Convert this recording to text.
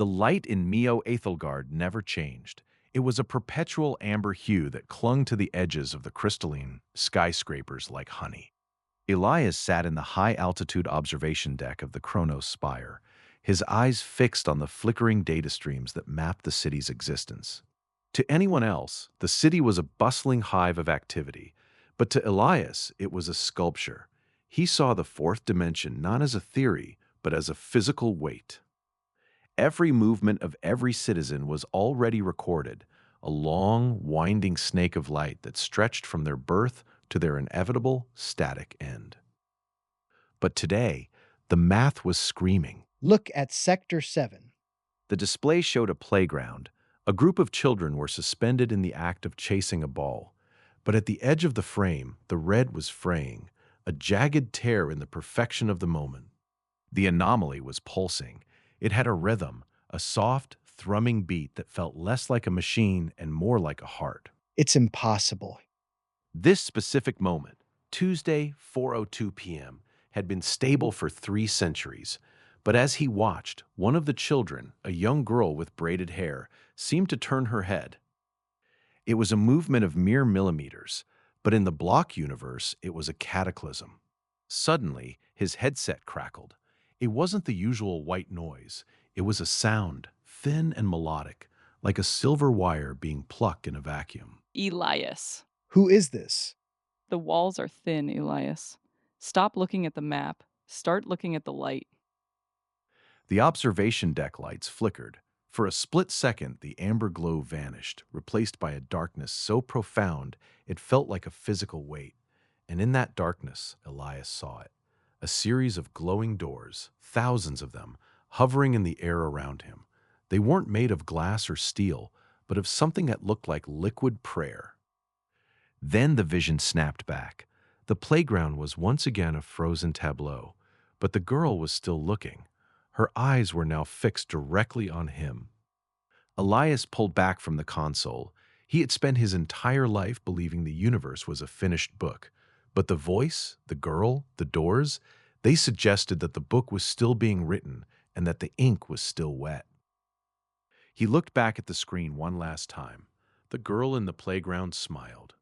The light in Mio Aethelgard never changed. It was a perpetual amber hue that clung to the edges of the crystalline skyscrapers like honey. Elias sat in the high-altitude observation deck of the Kronos spire, his eyes fixed on the flickering data streams that mapped the city's existence. To anyone else, the city was a bustling hive of activity, but to Elias, it was a sculpture. He saw the fourth dimension not as a theory, but as a physical weight. Every movement of every citizen was already recorded, a long, winding snake of light that stretched from their birth to their inevitable, static end. But today, the math was screaming. Look at Sector 7. The display showed a playground. A group of children were suspended in the act of chasing a ball. But at the edge of the frame, the red was fraying, a jagged tear in the perfection of the moment. The anomaly was pulsing. It had a rhythm, a soft, thrumming beat that felt less like a machine and more like a heart. It's impossible. This specific moment, Tuesday, 4:02 p.m., had been stable for 3 centuries. But as he watched, one of the children, a young girl with braided hair, seemed to turn her head. It was a movement of mere millimeters, but in the block universe, it was a cataclysm. Suddenly, his headset crackled. It wasn't the usual white noise. It was a sound, thin and melodic, like a silver wire being plucked in a vacuum. Elias. Who is this? The walls are thin, Elias. Stop looking at the map. Start looking at the light. The observation deck lights flickered. For a split second, the amber glow vanished, replaced by a darkness so profound it felt like a physical weight. And in that darkness, Elias saw it. A series of glowing doors, thousands of them, hovering in the air around him. They weren't made of glass or steel, but of something that looked like liquid prayer. Then the vision snapped back. The playground was once again a frozen tableau, but the girl was still looking. Her eyes were now fixed directly on him. Elias pulled back from the console. He had spent his entire life believing the universe was a finished book. But the voice, the girl, the doors, they suggested that the book was still being written and that the ink was still wet. He looked back at the screen one last time. The girl in the playground smiled.